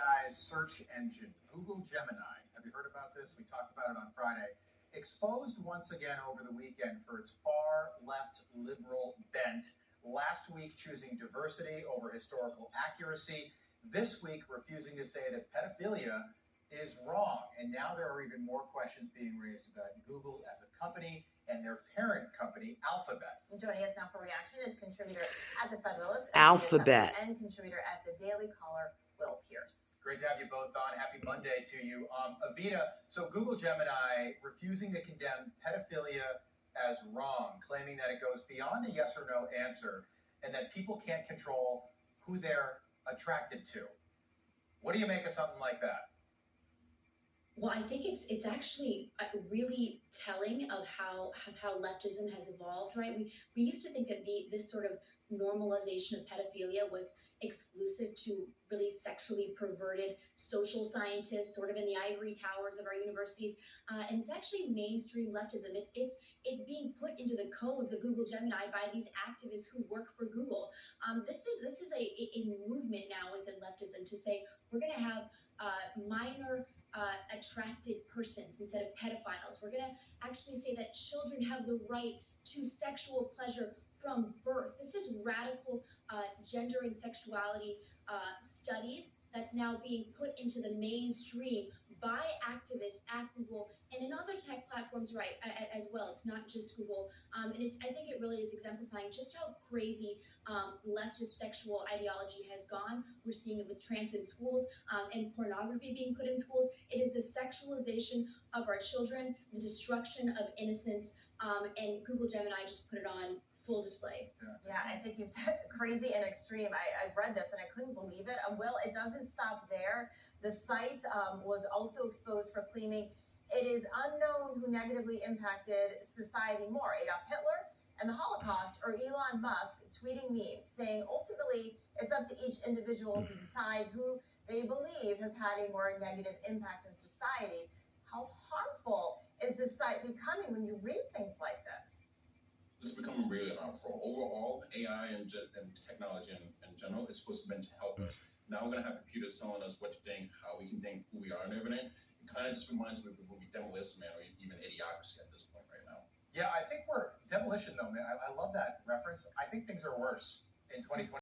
AI's search engine, Google Gemini. Have you heard about this? We talked about it on Friday. Exposed once again over the weekend for its far left liberal bent. Last week, choosing diversity over historical accuracy. This week, refusing to say that pedophilia is wrong. And now there are even more questions being raised about Google as a company and their parent company, Alphabet. Joining us now for reaction is contributor at The Federalist, Alphabet, and contributor at The Daily Caller, Will Pierce. Great to have you both on. Happy Monday to you. Avita, so Google Gemini refusing to condemn pedophilia as wrong, claiming that it goes beyond a yes or no answer and that people can't control who they're attracted to. What do you make of something like that? Well, I think it's actually really telling of how leftism has evolved, right? We used to think that this sort of normalization of pedophilia was exclusive to really sexually perverted social scientists, sort of in the ivory towers of our universities, and it's actually mainstream leftism. It's being put into the codes of Google Gemini by these activists who work for Google. This is a movement now within leftism to say we're going to have minor attracted persons instead of pedophiles. We're going to actually say that children have the right to sexual pleasure from birth. This is radical gender and sexuality studies that's now being put into the mainstream by activists at Google and in other tech platforms, right, as well. It's not just Google. And I think it really is exemplifying just how crazy leftist sexual ideology has gone. We're seeing it with trans in schools and pornography being put in schools. It is the sexualization of our children, the destruction of innocence, and Google Gemini just put it on full display. Yeah, I think you said crazy and extreme. I've read this and I couldn't believe it. Will, it doesn't stop there. The site was also exposed for claiming it is unknown who negatively impacted society more, Adolf Hitler and the Holocaust, or Elon Musk tweeting memes saying ultimately it's up to each individual to decide who they believe has had a more negative impact in society. How harmful is this site becoming when you read things like this? It's becoming really harmful. Overall, AI and technology in general, it's supposed to be meant to help us. Now we're going to have computers telling us what to think, how we can think, who we are, and everything. It kind of just reminds me of the movie Demolition Man, or even Idiocracy at this point right now. Yeah, I think we're Demolition though, man. I love that reference. I think things are worse in 2020.